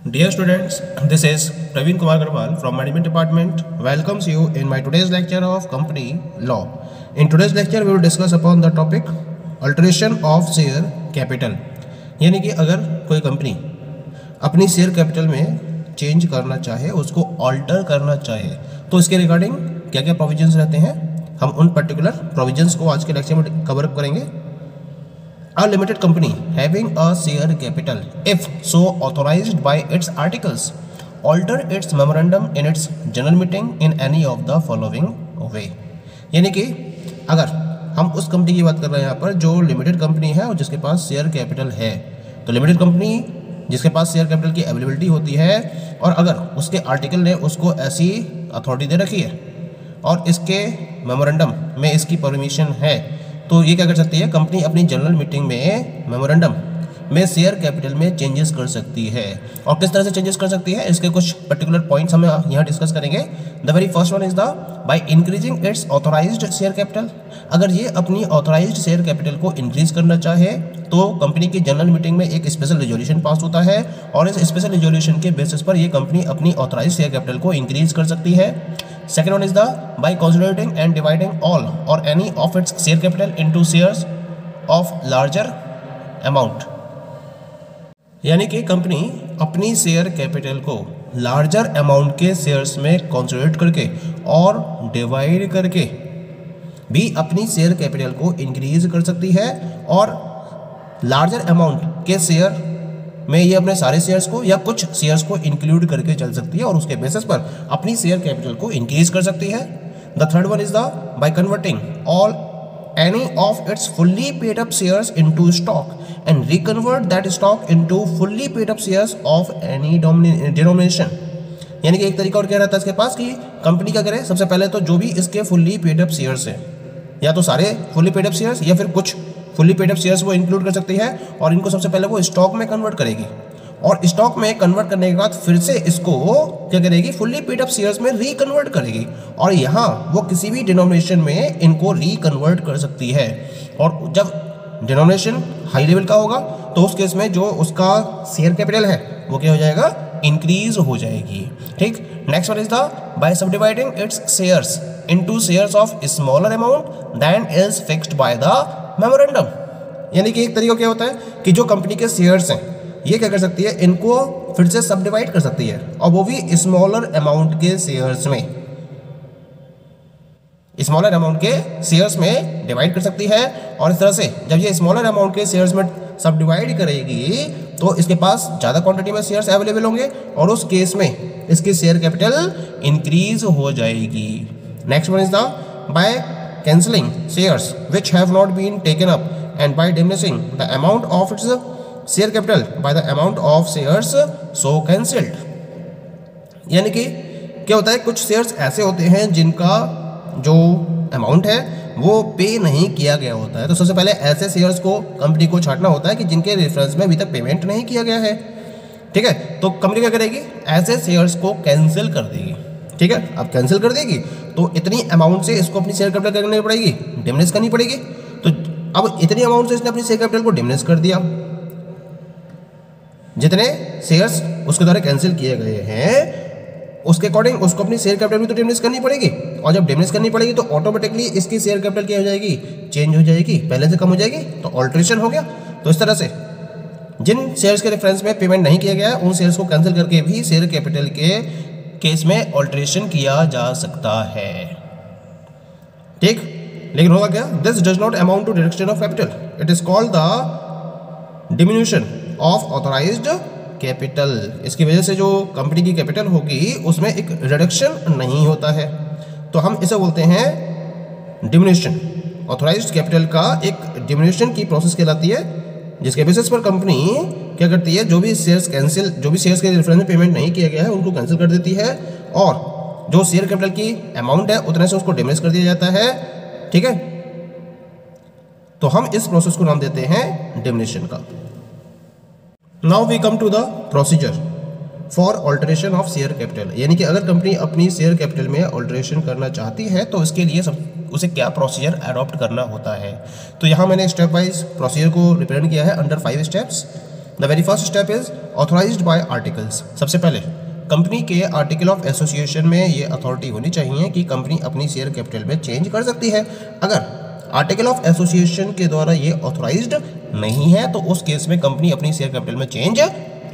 Dear students, this is Praveen Kumar Agarwal from Management Department. Welcomes you in my today's lecture of Company Law. In today's lecture, we will discuss upon the topic Alteration of Share Capital. यानी कि अगर कोई company अपनी share capital में change करना चाहे, उसको alter करना चाहे, तो इसके रिगार्डिंग क्या क्या प्रोविजंस रहते हैं, हम उन पर्टिकुलर प्रोविजंस को आज के लेक्चर में कवर अप करेंगे. A limited company having a share capital, if so authorized by its articles, alter its memorandum in its general meeting in any of the following way. यानी कि अगर हम उस कंपनी की बात कर रहे हैं यहाँ पर जो लिमिटेड कंपनी है और जिसके पास शेयर कैपिटल है, तो लिमिटेड कंपनी जिसके पास शेयर कैपिटल की अवेलेबिलिटी होती है और अगर उसके आर्टिकल ने उसको ऐसी अथॉरिटी दे रखी है और इसके मेमोरेंडम में इसकी परमिशन है, तो ये क्या कर सकती है, कंपनी अपनी जनरल मीटिंग में मेमोरेंडम में शेयर कैपिटल में चेंजेस कर सकती है. और किस तरह से चेंजेस कर सकती है, इसके कुछ पर्टिकुलर पॉइंट्स हम यहाँ डिस्कस करेंगे. The very first one is the by increasing its authorised share capital. अगर ये अपनी ऑथोराइज्ड शेयर कैपिटल को इंक्रीज करना चाहे तो कंपनी की जनरल मीटिंग में एक स्पेशल रेजोल्यूशन पास होता है और इस स्पेशल रेजोल्यूशन के बेसिस पर ये कंपनी अपनी ऑथोराइज्ड शेयर कैपिटल को इंक्रीज कर सकती है. Second one is the by consolidating and dividing all or any of its share capital into shares of larger amount. यानी कि कंपनी अपनी शेयर कैपिटल को लार्जर अमाउंट के शेयर्स में कंसोलिडेट करके और डिवाइड करके भी अपनी शेयर कैपिटल को इंक्रीज कर सकती है और लार्जर अमाउंट के शेयर में ये अपने सारे शेयर्स को या कुछ शेयर्स को इंक्लूड करके चल सकती है और उसके बेसिस पर अपनी शेयर कैपिटल को इंक्रीज कर सकती है. The third one is the by converting all any of its fully paid up shares into stock and reconvert that stock into fully paid up shares of any denomination. यानी कि एक तरीका और क्या रहता है इसके पास कि कंपनी क्या करे, सबसे पहले तो जो भी इसके फुल्ली पेड अप शेयर्स हैं, या तो सारे फुल्ली पेड अप शेयर्स या फिर कुछ फुल्ली पेड अप शेयर्स वो इंक्लूड कर सकती है और इनको सबसे पहले वो स्टॉक में कन्वर्ट करेगी और स्टॉक में कन्वर्ट करने के बाद फिर से इसको क्या करेगी, फुल्ली पेड अप शेयर्स में रिकन्वर्ट करेगी और यहाँ वो किसी भी डिनोमिनेशन में इनको रिकन्वर्ट कर सकती है. और जब डिनोमिनेशन हाई लेवल का होगा तो उस केस में जो उसका शेयर कैपिटल है वो क्या हो जाएगा, इंक्रीज हो जाएगी. ठीक. Next one is the by subdividing its shares into shares of smaller amount than is fixed by the memorandum. यानी कि एक तरीका क्या होता है कि जो कंपनी के शेयर्स हैं ये क्या कर सकती है, इनको फिर से सब डिवाइड कर सकती है और वो भी स्मॉलर अमाउंट के शेयर्स में, स्मॉलर अमाउंट के शेयर्स में डिवाइड कर सकती है. और इस तरह से जब ये स्मॉलर अमाउंट के शेयर्स में सब डिवाइड करेगी तो इसके पास ज़्यादा क्वांटिटी में शेयर्स अवेलेबल होंगे और उस केस में इसकी शेयर कैपिटल इंक्रीज हो जाएगी. Next one is the by cancelling shares which have not been taken up and by diminishing the amount of its share capital by the amount of shares so cancelled. यानी कि क्या होता है, कुछ shares ऐसे होते हैं जिनका जो अमाउंट है वो पे नहीं किया गया होता है, तो सबसे पहले ऐसे शेयर्स को कंपनी को छांटना होता है कि जिनके रेफरेंस में अभी तक पेमेंट नहीं किया गया है. ठीक है, तो कंपनी क्या करेगी, ऐसे शेयर्स को कैंसिल कर देगी. ठीक है, अब कैंसिल कर देगी तो इतनी अमाउंट से इसको अपनी शेयर कैपिटल करनी पड़ेगी, डिमिनिश करनी पड़ेगी. तो अब इतनी अमाउंट से इसने अपनी शेयर कैपिटल को डिमिनिश कर दिया, जितने शेयर्स उसके द्वारा कैंसिल किए गए हैं उसके अकॉर्डिंग उसको अपनी शेयर कैपिटल भी तो डिमिनिश करनी पड़ेगी और जब डिमिनिश करनी पड़ेगी तो ऑटोमेटिकली इसकी शेयर कैपिटल क्या हो जाएगी, चेंज हो जाएगी, पहले से कम हो जाएगी, तो ऑल्ट्रेशन हो गया. तो इस तरह से जिन शेयर्स के रेफरेंस में पेमेंट नहीं किया गया है उन शेयर्स को कैंसिल करके भी शेयर कैपिटल के केस में ऑल्ट्रेशन किया जा सकता है. ठीक. लेकिन होगा क्या, this does not amount to reduction of capital, it is called the diminution of authorised capital. इसकी वजह से जो कंपनी की कैपिटल होगी उसमें एक रिडक्शन नहीं होता है, तो हम इसे बोलते हैं डिमिन्यूशन. ऑथोराइज्ड कैपिटल का एक डिमिन्यूशन की प्रोसेस कहलाती है जिसके बेसिस पर कंपनी क्या करती है, जो भी शेयर्स के रेफरेंस में पेमेंट नहीं किया गया है उनको कैंसिल कर देती है और जो शेयर कैपिटल की अमाउंट है उतने से उसको डिमिनिश कर दिया जाता है. ठीक है, तो हम इस प्रोसेस को नाम देते हैं डिमिनिशन का. Now we come to the procedure for alteration of share capital. यानी कि अगर कंपनी अपनी शेयर कैपिटल में ऑल्टरेशन करना चाहती है तो इसके लिए उसे क्या प्रोसीजर अडॉप्ट करना होता है. तो यहाँ मैंने स्टेप वाइज प्रोसीजर को रिप्रेजेंट किया है under 5 steps. The very first step is authorised by articles. सबसे पहले कंपनी के आर्टिकल ऑफ एसोसिएशन में ये अथॉरिटी होनी चाहिए कि कंपनी अपनी शेयर कैपिटल में चेंज कर सकती है। अगर आर्टिकल ऑफ एसोसिएशन के द्वारा ये ऑथोराइज्ड नहीं है तो उस केस में कंपनी अपनी शेयर कैपिटल में चेंज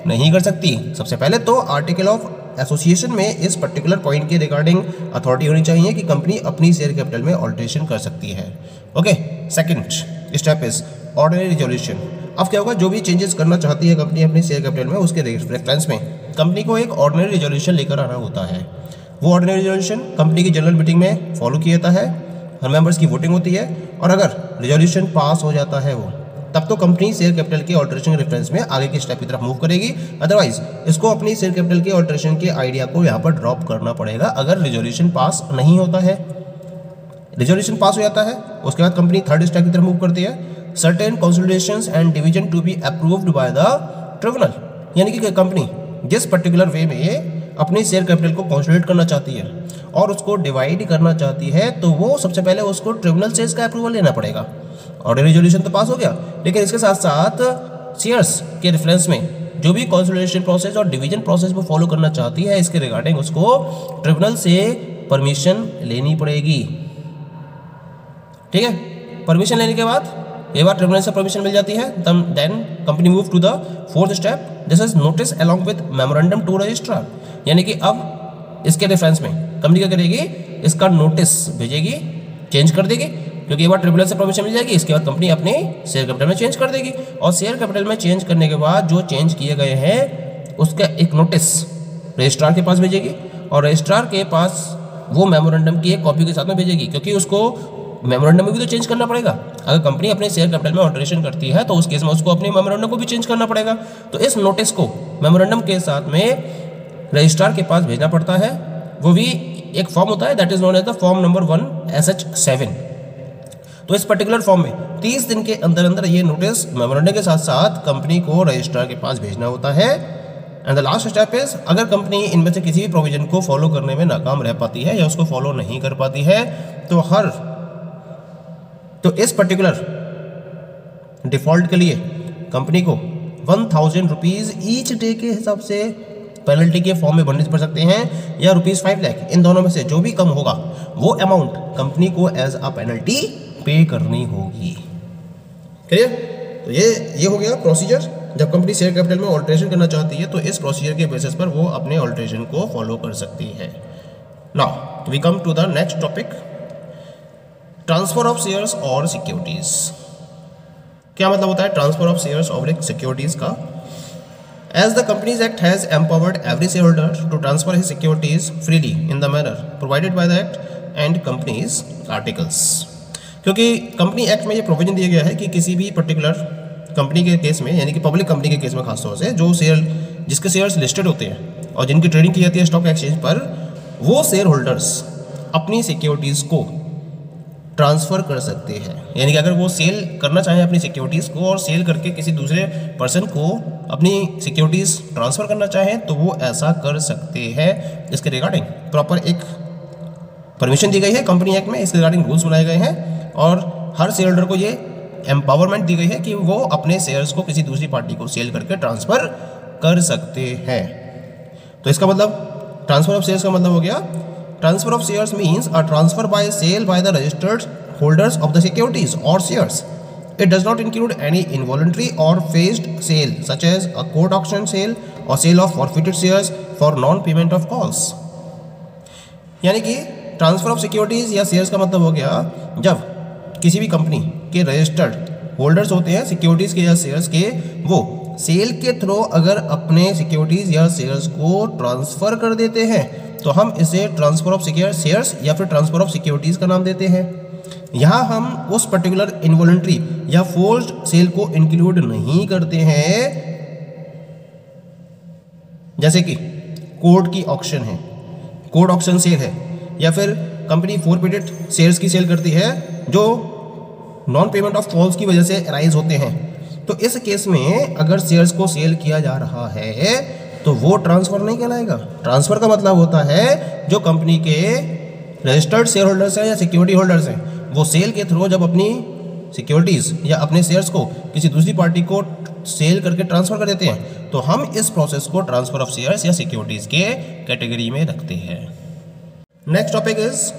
नहीं कर सकती। सबसे पहले तो आर्टिकल ऑफ एसोसिएशन में इस पर्टिकुलर पॉइंट के रिगार्डिंग अथॉरिटी होनी चाहिए कि कंपनी अपनी शेयर कैपिटल में ऑल्टरेशन कर सकती है। Okay, second step is ordinary resolution. अब क्या होगा, जो भी चेंजेस करना चाहती है कंपनी अपनी शेयर कैपिटल में, उसके रेफरेंस में कंपनी को एक ऑर्डिनरी रिजोल्यूशन लेकर आना होता है। वो ऑर्डिनरी रिजोल्यूशन कंपनी की जनरल मीटिंग में फॉलो किया जाता है, हर मेंबर्स की वोटिंग होती है, और अगर रिजोल्यूशन पास हो जाता है वो, तब तो कंपनी शेयर कैपिटल के ऑल्टरेशन रेफरेंस में आगे के स्टेप की तरफ मूव करेगी। अदरवाइज इसको अपनी शेयर कैपिटल के ऑल्टरेशन के आइडिया को यहाँ पर ड्रॉप करना पड़ेगा अगर रिजोल्यूशन पास नहीं होता है। रिजोल्यूशन पास हो जाता है, उसके बाद कंपनी थर्ड स्टेप की तरफ मूव करती है, certain consolidations and division to be approved by the tribunal. यानी कि कंपनी जिस पर्टिकुलर वे में अपनी शेयर कैपिटल को कंसोलिडेट करना चाहती है और उसको डिवाइड करना चाहती है, तो वो सबसे पहले उसको ट्रिब्यूनल से इसका अप्रूवल लेना पड़ेगा। ऑर्डिनरी रिजोल्यूशन तो पास हो गया, लेकिन इसके साथ साथ शेयर्स के रेफरेंस में जो भी कंसोलिडेशन प्रोसेस और डिवीजन प्रोसेस वो फॉलो करना चाहती है, इसके रिगार्डिंग उसको ट्रिब्यूनल से परमिशन लेनी पड़ेगी। ठीक है, परमिशन लेने के बाद एक बार ट्रिब्यूनल से परमिशन मिल जाती है, then company move to the fourth step, this is notice along with memorandum to registrar. यानी कि अब इसके रेफरेंस में कंपनी क्या करेगी, इसका नोटिस भेजेगी, चेंज कर देगी, क्योंकि एक बार ट्रिब्यूनल से परमिशन मिल जाएगी। इसके बाद कंपनी अपने शेयर कैपिटल में चेंज कर देगी, और शेयर कैपिटल में चेंज करने के बाद जो चेंज किए गए हैं उसका एक नोटिस रजिस्ट्रार के पास भेजेगी, और रजिस्ट्रार के पास वो मेमोरेंडम की एक कॉपी के साथ में भेजेगी, क्योंकि उसको मेमोरेंडम में भी तो चेंज करना पड़ेगा। अगर कंपनी अपने शेयर कैपिटल में ऑल्टरेशन करती है तो उस केस में उसको अपने मेमोरेंडम को भी चेंज करना पड़ेगा। तो इस नोटिस को मेमोरेंडम के साथ में रजिस्ट्रार के पास भेजना पड़ता है। वो भी एक फॉर्म होता है, that is known as the form number 1 SH7। तो इस पर्टिकुलर फॉर्म में 30 दिन के अंदर अंदर ये नोटिस मेमोरेंडम के साथ साथ कंपनी को रजिस्ट्रार के पास भेजना होता है। And the last step is, अगर कंपनी इनमें से किसी भी प्रोविजन को फॉलो करने में नाकाम रह पाती है या उसको फॉलो नहीं कर पाती है, तो इस पर्टिकुलर डिफॉल्ट के लिए कंपनी को 1000 रुपीज़ ईच डे के हिसाब से पेनल्टी के फॉर्म में भरने पड़ सकते हैं, या ₹5 लाख, इन दोनों में से जो भी कम होगा वो अमाउंट कंपनी को एज अ पेनल्टी पे करनी होगी। क्लियर? तो ये हो गया प्रोसीजर। जब कंपनी शेयर कैपिटल में ऑल्टरेशन करना चाहती है तो इस प्रोसीजर के बेसिस पर वो अपने ऑल्टरेशन को फॉलो कर सकती है। Now we come to the next topic, transfer of shares और सिक्योरिटीज। क्या मतलब होता है ट्रांसफर ऑफ शेयर्स और सिक्योरिटीज का? As the companies act has empowered every share holder to transfer his securities freely in the manner provided by the act and companies articles. क्योंकि company act में ये provision दिया गया है कि किसी भी पर्टिकुलर कंपनी के केस में, यानी कि पब्लिक कंपनी के केस में खासतौर से, जो शेयर जिसके शेयर्स लिस्टेड होते हैं और जिनकी ट्रेडिंग की जाती है स्टॉक एक्सचेंज पर, वो शेयर होल्डर्स अपनी सिक्योरिटीज़ को ट्रांसफ़र कर सकते हैं। यानी कि अगर वो सेल करना चाहें अपनी सिक्योरिटीज़ को और सेल करके किसी दूसरे पर्सन को अपनी सिक्योरिटीज़ ट्रांसफ़र करना चाहें तो वो ऐसा कर सकते हैं। इसके रिगार्डिंग प्रॉपर एक परमिशन दी गई है कंपनी एक्ट में, इसके रिगार्डिंग रूल्स बनाए गए हैं और हर शेयर होल्डर को ये एम्पावरमेंट दी गई है कि वो अपने शेयर्स को किसी दूसरी पार्टी को सेल करके ट्रांसफ़र कर सकते हैं। तो इसका मतलब ट्रांसफ़र ऑफ शेयर्स का मतलब हो गया, transfer of shares means a transfer by sale by the registered holders of the securities or shares. It does not include any involuntary or phased sale such as a court auction sale or sale of forfeited shares for non-payment of calls. यानी कि transfer of securities या shares का मतलब हो गया जब किसी भी कंपनी के रजिस्टर्ड होल्डर्स होते हैं सिक्योरिटीज के या शेयर्स के, वो सेल के थ्रू अगर अपने सिक्योरिटीज या शेयर्स को ट्रांसफर कर देते हैं तो हम इसे ट्रांसफर ऑफ शेयर्स या फिर ट्रांसफर ऑफ सिक्योरिटीज़ का नाम देते हैं। यहाँ हम उस पर्टिकुलर इनवॉलंटरी या फोर्स्ड सेल को इंक्लूड नहीं करते हैं, जैसे कि कोर्ट की ऑक्शन है, कोर्ट ऑक्शन सेल है, या फिर कंपनी फोरफिटेड शेयर्स की सेल करती है जो नॉन पेमेंट ऑफ कॉल्स की वजह से राइज होते हैं। तो इस केस में अगर शेयर्स को सेल किया जा रहा है तो वो ट्रांसफ़र नहीं कहलाएगा। ट्रांसफ़र का मतलब होता है जो कंपनी के रजिस्टर्ड शेयर होल्डर्स हैं या सिक्योरिटी होल्डर्स हैं, वो सेल के थ्रू जब अपनी सिक्योरिटीज़ या अपने शेयर्स को किसी दूसरी पार्टी को सेल करके ट्रांसफर कर देते हैं, तो हम इस प्रोसेस को ट्रांसफर ऑफ शेयर्स या सिक्योरिटीज के कैटेगरी में रखते हैं। Next topic is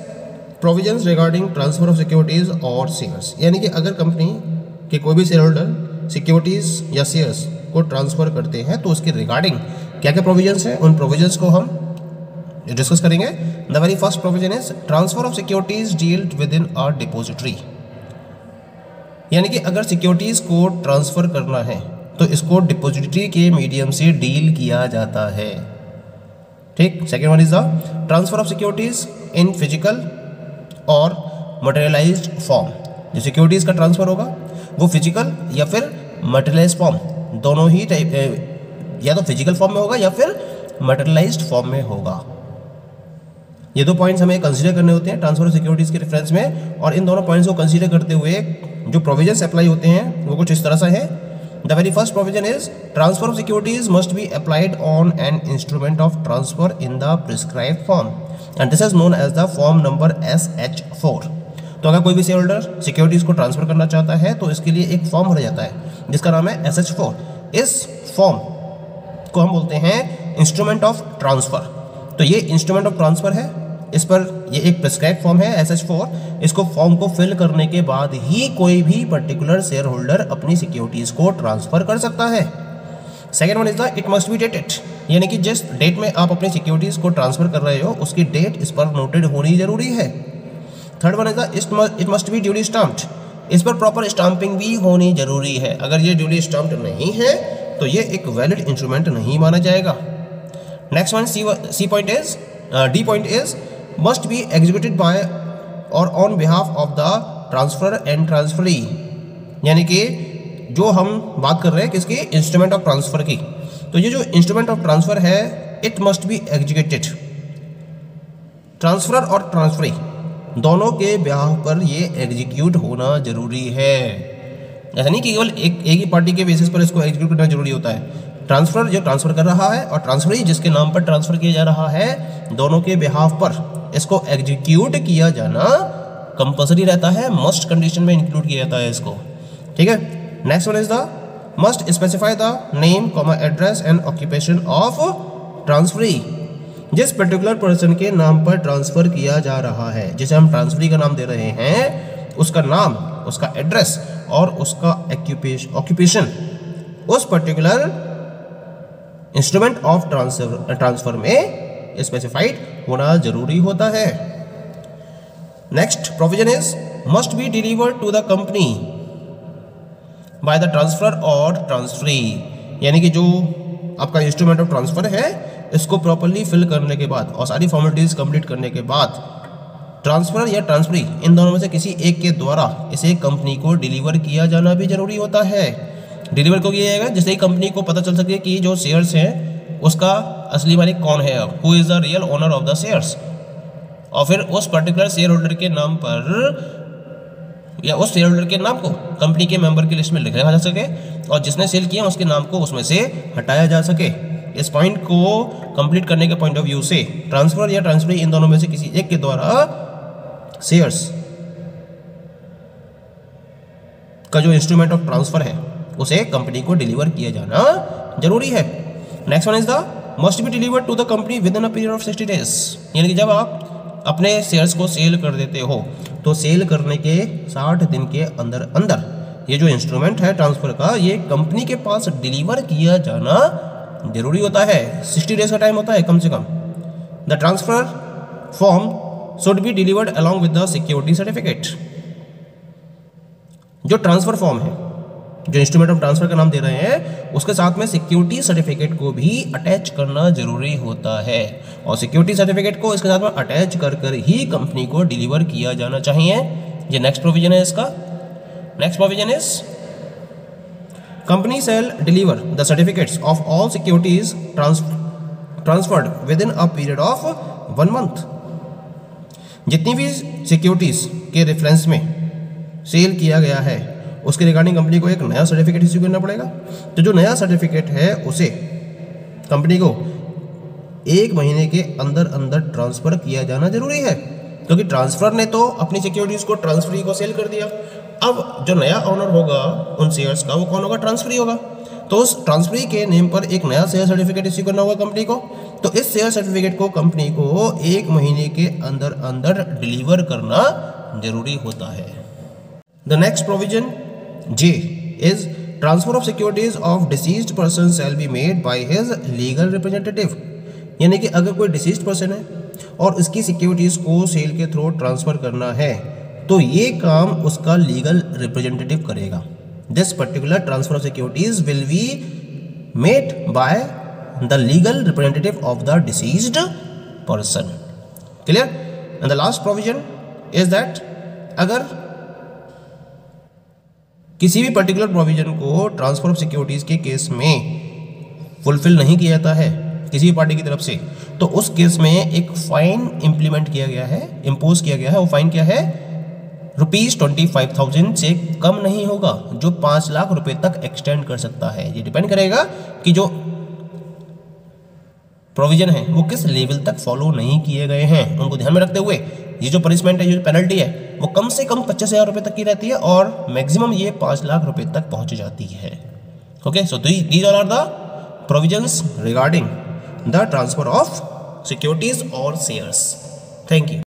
provisions regarding transfer of securities और शेयर्स, यानी कि अगर कंपनी के कोई भी शेयर होल्डर सिक्योरिटीज या शेयर्स को ट्रांसफर करते हैं तो उसके रिगार्डिंग क्या क्या प्रोविजंस हैं, उन प्रोविजंस को हम डिस्कस करेंगे। The very first provision is transfer of securities dealt with in a depository, यानी कि अगर सिक्योरिटीज को ट्रांसफर करना है तो इसको डिपोजिटरी के मीडियम से डील किया जाता है। ठीक। Second one is the transfer of securities in physical और मटेरियलाइज्ड फॉर्म। जो सिक्योरिटीज का ट्रांसफर होगा वो फिजिकल या फिर मटेरियलाइज्ड फॉर्म, दोनों ही टाइप, या तो फिजिकल फॉर्म में होगा या फिर मटेरियलाइज्ड फॉर्म में होगा। ये दो पॉइंट्स हमें कंसीडर करने होते हैं ट्रांसफर ऑफ सिक्योरिटीज के रेफरेंस में, और इन दोनों पॉइंट्स को कंसीडर करते हुए जो प्रोविजंस अप्लाई होते हैं वो कुछ इस तरह से है। The very first provision is transfer of securities must be applied on an instrument of transfer in the prescribed form and this is known as the form number SH4। तो अगर कोई भी शेयर होल्डर सिक्योरिटीज को transfer करना चाहता है तो इसके लिए एक फॉर्म भरा जाता है जिसका नाम है SH4। इस फॉर्म को हम बोलते हैं इंस्ट्रूमेंट ऑफ ट्रांसफर। तो ये इंस्ट्रूमेंट ऑफ ट्रांसफर है, इस पर ये एक प्रिस्क्राइब फॉर्म है SH4। इसको फॉर्म को फिल करने के बाद ही कोई भी पर्टिकुलर शेयर होल्डर अपनी सिक्योरिटीज को ट्रांसफर कर सकता है। Second one is the it must be dated, यानी कि जिस डेट में आप अपनी सिक्योरिटीज को ट्रांसफर कर रहे हो उसकी डेट इस पर नोटेड होनी जरूरी है। Third one is the it must be duly stamped, इस पर प्रॉपर स्टाम्पिंग भी होनी जरूरी है। अगर ये ड्यूली स्टाम्प्ड नहीं है तो ये एक वैलिड इंस्ट्रूमेंट नहीं माना जाएगा। Next one D point is must be executed by और on behalf of the transfer and transferee, यानी कि जो हम बात कर रहे हैं किसकी, इंस्ट्रूमेंट ऑफ ट्रांसफर की। तो ये जो इंस्ट्रूमेंट ऑफ ट्रांसफर है it must be executed, transfer और ट्रांसफरी दोनों के बिहाफ पर ये एग्जीक्यूट होना जरूरी है। ऐसा नहीं कि केवल एक ही पार्टी के बेसिस पर इसको एग्जीक्यूट करना जरूरी होता है। ट्रांसफर जो ट्रांसफर कर रहा है और ट्रांसफरी जिसके नाम पर ट्रांसफर किया जा रहा है, दोनों के बिहाफ पर इसको एग्जीक्यूट किया जाना कंपल्सरी रहता है, मस्ट कंडीशन में इंक्लूड किया जाता है इसको। ठीक है। Next one is the must specify the name, address and occupation of transferee, जिस पर्टिकुलर पर्सन के नाम पर ट्रांसफर किया जा रहा है, जिसे हम ट्रांसफरी का नाम दे रहे हैं, उसका नाम, उसका एड्रेस और उसका ऑक्यूपेशन उस पर्टिकुलर इंस्ट्रूमेंट ऑफ ट्रांसफर में स्पेसिफाइड होना जरूरी होता है। Next provision is must be delivered to the company by the transfer और ट्रांसफरी, यानी कि जो आपका इंस्ट्रूमेंट ऑफ ट्रांसफर है इसको प्रॉपर्ली फिल करने के बाद और सारी फॉर्मेलिटीज कंप्लीट करने के बाद ट्रांसफर या ट्रांसफरी इन दोनों में से किसी एक के द्वारा इसे कंपनी को डिलीवर किया जाना भी जरूरी होता है। डिलीवर को किया जाएगा जिससे ही कंपनी को पता चल सके कि जो शेयर्स हैं उसका असली मालिक कौन है, who is the real owner of the shares, और फिर उस पर्टिकुलर शेयर होल्डर के नाम पर या उस शेयर होल्डर के नाम को कंपनी के मेंबर की लिस्ट में लिखा जा सके और जिसने सेल किया उसके नाम को उसमें से हटाया जा सके। इस पॉइंट को कंप्लीट करने के पॉइंट ऑफ व्यू से ट्रांसफर या ट्रांसफरी इन दोनों में से किसी एक के द्वारा शेयर्स का जो इंस्ट्रूमेंट ऑफ ट्रांसफर है उसे कंपनी को डिलीवर किया जाना जरूरी है। Next one is the must be delivered to the company within a period of 60 days, यानी कि जब आप अपने शेयर्स को सेल कर देते हो तो सेल करने के 60 दिन के अंदर अंदर ये जो इंस्ट्रूमेंट है ट्रांसफर का ये कंपनी के पास डिलीवर किया जाना जरूरी होता है। 60 डेज का टाइम होता है कम से कम। The transfer form should be delivered along with the security certificate. जो ट्रांसफर फॉर्म है, जो इंस्ट्रूमेंट ऑफ ट्रांसफर का नाम दे रहे हैं, उसके साथ में सिक्योरिटी सर्टिफिकेट को भी अटैच करना जरूरी होता है और सिक्योरिटी सर्टिफिकेट को इसके साथ में अटैच कर ही कंपनी को डिलीवर किया जाना चाहिए। ये नेक्स्ट प्रोविजन है इसका। Next provision is company shall deliver the certificates of all securities transferred with in a period of 1 month. जितनी भी सिक्योरिटीज के रेफरेंस में सेल किया गया है उसके रिगार्डिंग कंपनी को एक नया सर्टिफिकेट इश्यू करना पड़ेगा। तो जो नया सर्टिफिकेट है उसे कंपनी को 1 महीने के अंदर अंदर ट्रांसफर किया जाना जरूरी है, क्योंकि ट्रांसफर ने तो अपनी सिक्योरिटीज को ट्रांसफरी को सेल कर दिया। अब जो नया ओनर होगा उन शेयर्स का वो कौन होगा? ट्रांसफरी होगा। तो उस ट्रांसफरी के नेम पर एक नया शेयर सर्टिफिकेट इश्यू करना होगा कंपनी को। तो इस शेयर सर्टिफिकेट को कंपनी को 1 महीने के अंदर अंदर डिलीवर करना जरूरी होता है। The next provision J is transfer of securities of deceased person shall be made by his legal representative. यानी कि अगर कोई डिसीज्ड पर्सन है और उसकी सिक्योरिटीज को सेल के थ्रू ट्रांसफर करना है तो ये काम उसका लीगल रिप्रेजेंटेटिव करेगा। This particular transfer of securities will be made by the legal representative of the deceased person. Clear? And the last provision is that अगर किसी भी पर्टिकुलर प्रोविजन को ट्रांसफर ऑफ सिक्योरिटीज के केस में fulfil नहीं किया जाता है किसी भी पार्टी की तरफ से, तो उस केस में एक फाइन इंप्लीमेंट किया गया है, इम्पोज किया गया है। वो फाइन क्या है? ₹25,000 से कम नहीं होगा, जो 5 लाख रुपए तक एक्सटेंड कर सकता है। ये डिपेंड करेगा कि जो प्रोविजन है वो किस लेवल तक फॉलो नहीं किए गए हैं, उनको ध्यान में रखते हुए ये जो पनिशमेंट है, ये जो पेनल्टी है, वो कम से कम 25,000 रुपये तक की रहती है और मैक्सिमम ये 5 लाख रुपए तक पहुंच जाती है। Okay, so these are the provisions regarding the transfer of securities और शेयर्स। Thank you.